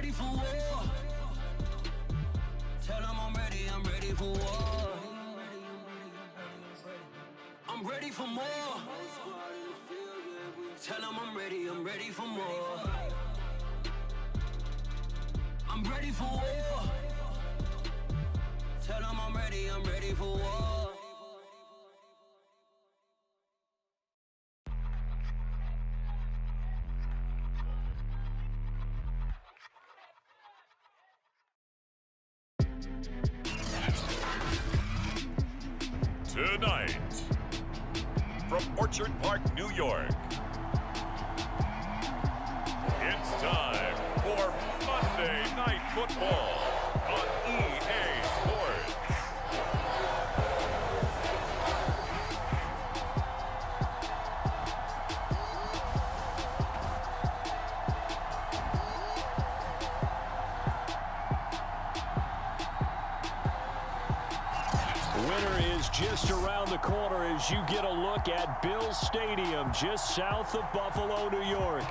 ready for war. Tell them I'm ready for war. I'm ready for more. Tell them I'm ready for more. I'm ready for war. Tell them I'm ready for war. Tonight, from Orchard Park, New York, it's time for Monday Night Football on EA Sports. Winter is just around the corner as you get a look at Bills Stadium just south of Buffalo, New York.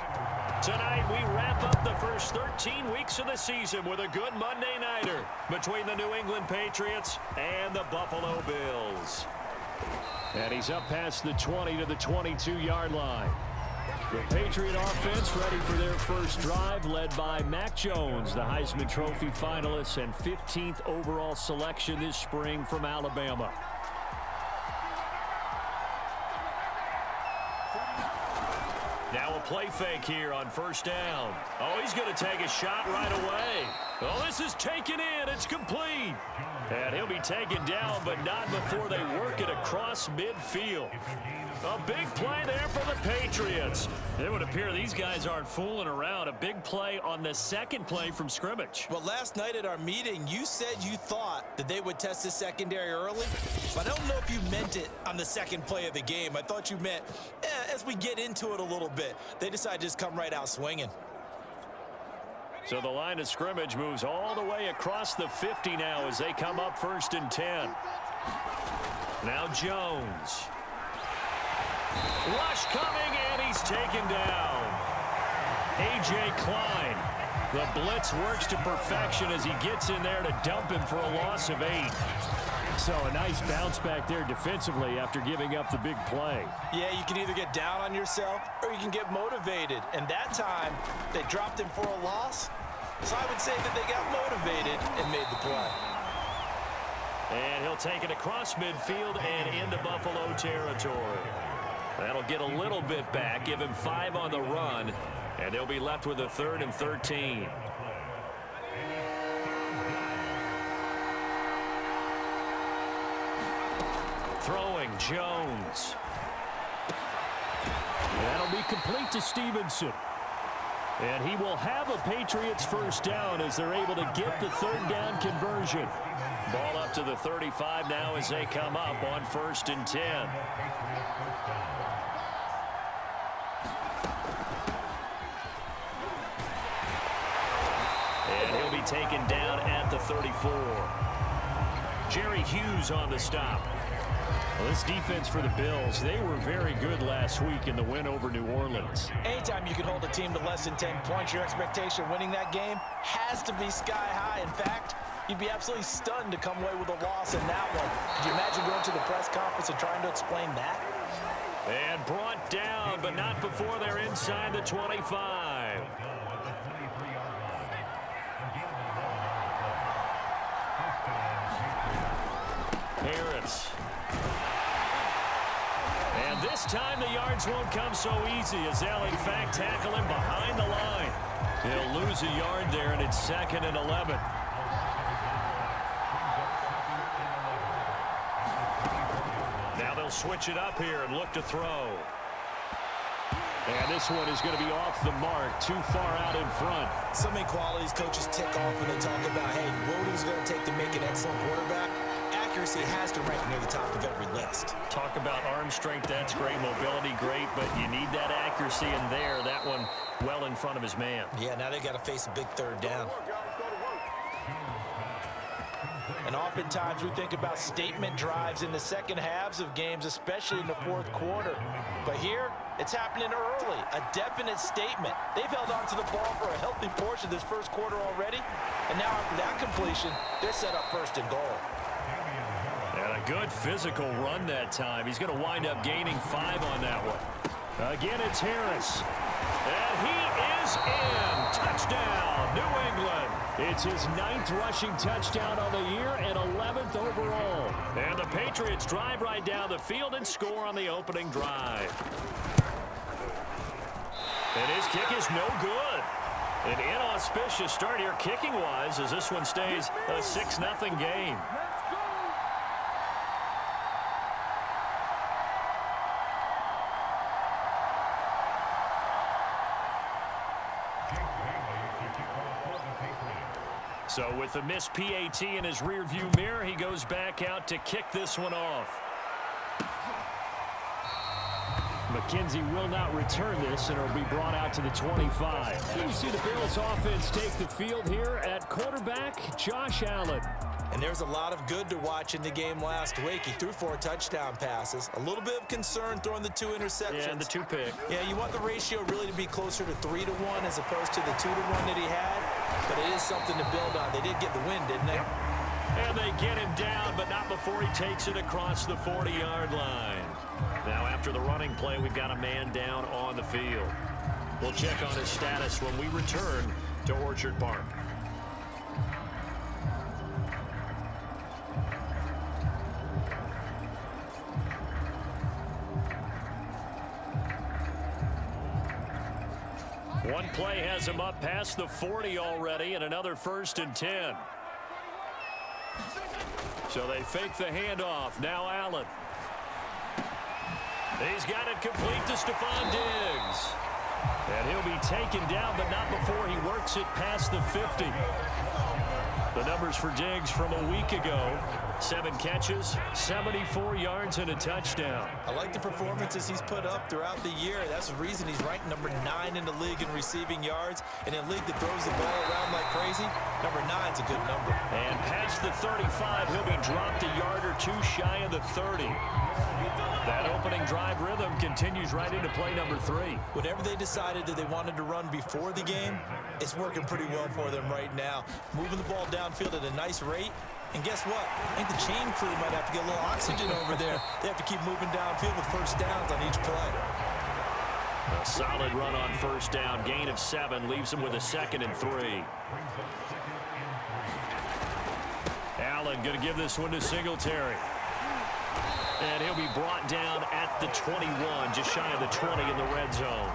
Tonight we wrap up the first 13 weeks of the season with a good Monday nighter between the New England Patriots and the Buffalo Bills. And he's up past the 20 to the 22-yard line. The Patriot offense ready for their first drive, led by Mac Jones, the Heisman Trophy finalist and 15th overall selection this spring from Alabama. Now a play fake here on first down. Oh, he's going to take a shot right away. Oh, this is taken in. It's complete. And he'll be taken down, but not before they work it across midfield. A big play there for the Patriots. It would appear these guys aren't fooling around. A big play on the second play from scrimmage. Well, last night at our meeting, you said you thought that they would test the secondary early, but I don't know if you meant it on the second play of the game. I thought you meant, as we get into it a little bit, they decided to just come right out swinging. So the line of scrimmage moves all the way across the 50 now as they come up 1st and 10. Now Jones. Rush coming, and he's taken down. A.J. Klein. The blitz works to perfection as he gets in there to dump him for a loss of 8. So a nice bounce back there defensively after giving up the big play. Yeah, you can either get down on yourself or you can get motivated. And that time, they dropped him for a loss. So I would say that they got motivated and made the play. And he'll take it across midfield and into Buffalo territory. That'll get a little bit back, give him 5 on the run, and they'll be left with a 3rd and 13. Throwing Jones. That'll be complete to Stevenson. And he will have a Patriots first down as they're able to get the 3rd down conversion. Ball up to the 35 now as they come up on 1st and 10. And he'll be taken down at the 34. Jerry Hughes on the stop. Well, this defense for the Bills, they were very good last week in the win over New Orleans. Anytime you can hold a team to less than 10 points, your expectation of winning that game has to be sky high. In fact, you'd be absolutely stunned to come away with a loss in that one. Could you imagine going to the press conference and trying to explain that? And brought down, but not before they're inside the 25. Harris. And this time the yards won't come so easy as they'll in fact tackle him behind the line. He'll lose a yard there, and it's 2nd and 11. Now they'll switch it up here and look to throw. And this one is going to be off the mark, too far out in front. So many qualities coaches tick off when they talk about, hey, what is it going to take to make an excellent quarterback? Accuracy has to rank near the top of every list. Talk about arm strength, that's great. Mobility, great, but you need that accuracy in there. That one well in front of his man. Yeah, now they got to face a big 3rd down. And oftentimes we think about statement drives in the second halves of games, especially in the 4th quarter. But here, It's happening early, a definite statement. They've held on to the ball for a healthy portion of this first quarter already, and now after that completion, they're set up first and goal. And a good physical run that time. He's going to wind up gaining 5 on that one. Again, it's Harris. And he is in. Touchdown, New England. It's his 9th rushing touchdown on the year and 11th overall. And the Patriots drive right down the field and score on the opening drive. And his kick is no good. An inauspicious start here kicking-wise as this one stays a 6-0 game. So with the missed PAT in his rearview mirror, he goes back out to kick this one off. McKenzie will not return this, and it'll be brought out to the 25. You see the Bills offense take the field here at quarterback, Josh Allen. And there's a lot of good to watch in the game last week. He threw 4 touchdown passes. A little bit of concern throwing the 2 interceptions. Yeah, and the 2 pick. Yeah, you want the ratio really to be closer to 3-1 as opposed to the 2-1 that he had. But it is something to build on. They did get the win, didn't they? And they get him down, but not before he takes it across the 40-yard line. Now, after the running play, we've got a man down on the field. We'll check on his status when we return to Orchard Park. One play has him up past the 40 already, and another 1st and 10. So they fake the handoff. Now Allen. He's got it complete to Stephon Diggs. And he'll be taken down, but not before he works it past the 50. The numbers for Diggs from a week ago: 7 catches, 74 yards, and a touchdown. I like the performances he's put up throughout the year. That's the reason he's ranked number 9 in the league in receiving yards. And in a league that throws the ball around like crazy, number 9's a good number. And past the 35, he'll be dropped a yard or 2 shy of the 30. That opening drive rhythm continues right into play number 3. Whatever they decided that they wanted to run before the game, it's working pretty well for them right now. Moving the ball downfield at a nice rate. And guess what? I think the chain crew might have to get a little oxygen over there. They have to keep moving downfield with first downs on each play. A solid run on first down. Gain of 7 leaves him with a 2nd and 3. Allen going to give this one to Singletary. And he'll be brought down at the 21, just shy of the 20 in the red zone.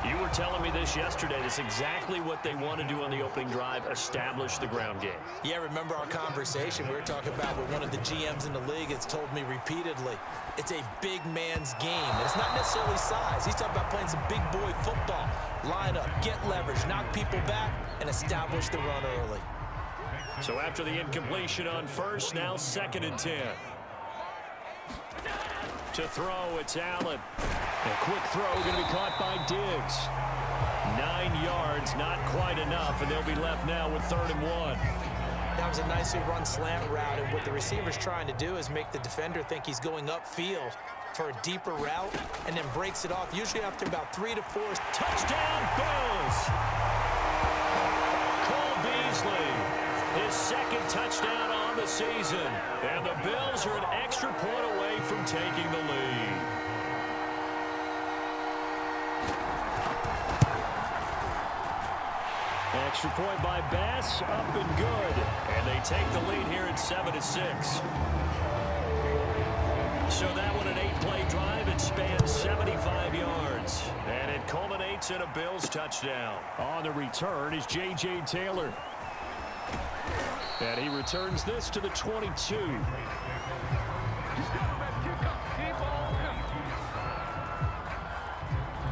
You were telling me this yesterday. That's exactly what they want to do on the opening drive, establish the ground game. Yeah, remember our conversation we were talking about with one of the GMs in the league that's told me repeatedly, it's a big man's game. And it's not necessarily size. He's talking about playing some big boy football. Line up, get leverage, knock people back, and establish the run early. So after the incompletion on first, now 2nd and 10. To throw, it's Allen. A quick throw going to be caught by Diggs. 9 yards, not quite enough, and they'll be left now with 3rd and 1. That was a nicely run slant route, and what the receiver's trying to do is make the defender think he's going upfield for a deeper route, and then breaks it off, usually after about 3 to 4. Touchdown, Bills! Cole Beasley, his 2nd touchdown on the season, and the Bills are an extra point away from taking the lead. Extra point by Bass, up and good. And they take the lead here at 7-6. So that one, an 8-play drive. It spans 75 yards. And it culminates in a Bills touchdown. On the return is J.J. Taylor. And he returns this to the 22.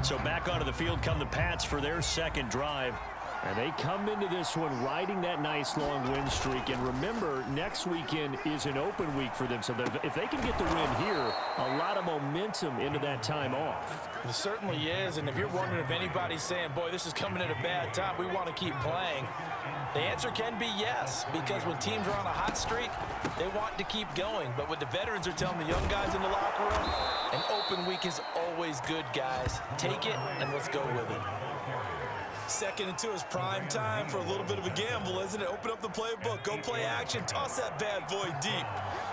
So back onto the field come the Pats for their 2nd drive. And they come into this one riding that nice long win streak. And remember, next weekend is an open week for them. So if they can get the win here, a lot of momentum into that time off. It certainly is. And if you're wondering if anybody's saying, boy, this is coming at a bad time, we want to keep playing, the answer can be yes. Because when teams are on a hot streak, they want to keep going. But what the veterans are telling the young guys in the locker room, an open week is always good, guys. Take it, and let's go with it. Second and 2 is prime time for a little bit of a gamble, isn't it? Open up the playbook, go play action, toss that bad boy deep.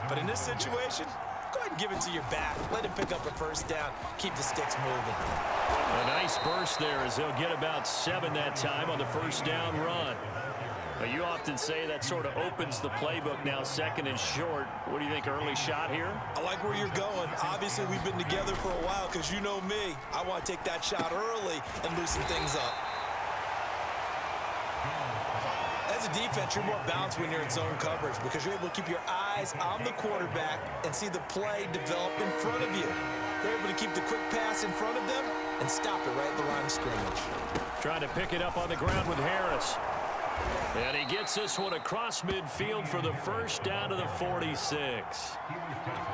But in this situation, go ahead and give it to your back. Let him pick up a first down. Keep the sticks moving. A nice burst there as he'll get about 7 that time on the first down run. But you often say that sort of opens the playbook now, second and short. What do you think, early shot here? I like where you're going. Obviously, we've been together for a while because you know me. I want to take that shot early and loosen things up. As a defense, you're more balanced when you're in zone coverage because you're able to keep your eyes on the quarterback and see the play develop in front of you. They're able to keep the quick pass in front of them and stop it right at the line of scrimmage. Trying to pick it up on the ground with Harris. And he gets this one across midfield for the first down to the 46.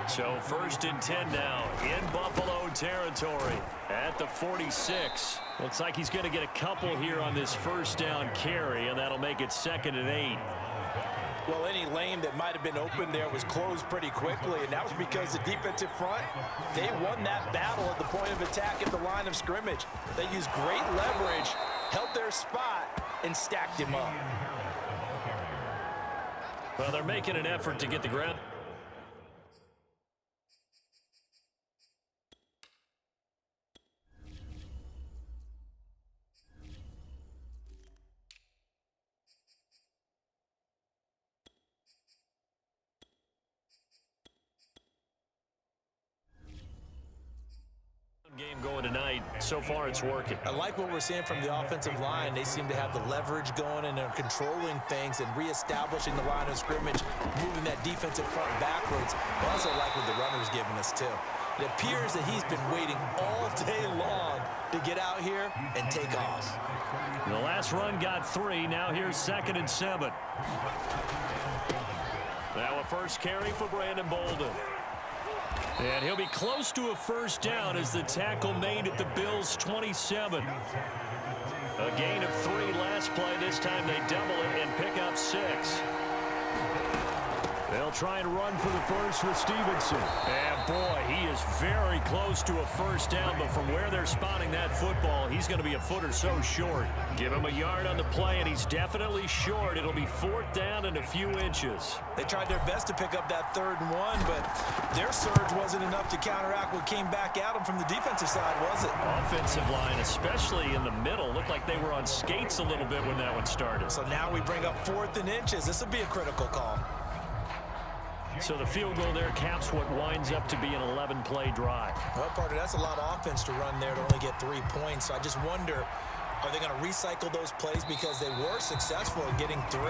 So first and 10 now in Buffalo territory at the 46. Looks like he's going to get a couple here on this first down carry, and that'll make it second and 8. Well, any lane that might have been open there was closed pretty quickly, and that was because the defensive front, they won that battle at the point of attack at the line of scrimmage. They used great leverage, held their spot, and stacked him up. Well, they're making an effort to get the ground. Game going tonight. So far, it's working. I like what we're seeing from the offensive line. They seem to have the leverage going, and they're controlling things and reestablishing the line of scrimmage, moving that defensive front backwards. I also like what the runner's giving us, too. It appears that he's been waiting all day long to get out here and take off. The last run got 3. Now here's second and 7. Now a first carry for Brandon Bolden. And he'll be close to a first down as the tackle made at the Bills' 27. A gain of 3 last play. This time they double it and pick up 6. They'll try and run for the first with Stevenson. And boy, he is very close to a first down, but from where they're spotting that football, he's going to be a foot or so short. Give him a yard on the play, and he's definitely short. It'll be 4th down and a few inches. They tried their best to pick up that 3rd and 1, but their surge wasn't enough to counteract what came back at them from the defensive side, was it? Offensive line, especially in the middle, looked like they were on skates a little bit when that one started. So now we bring up 4th and inches. This will be a critical call. So the field goal there caps what winds up to be an 11-play drive. Well, partner, that's a lot of offense to run there to only get 3 points. So I just wonder, are they going to recycle those plays because they were successful in getting 3?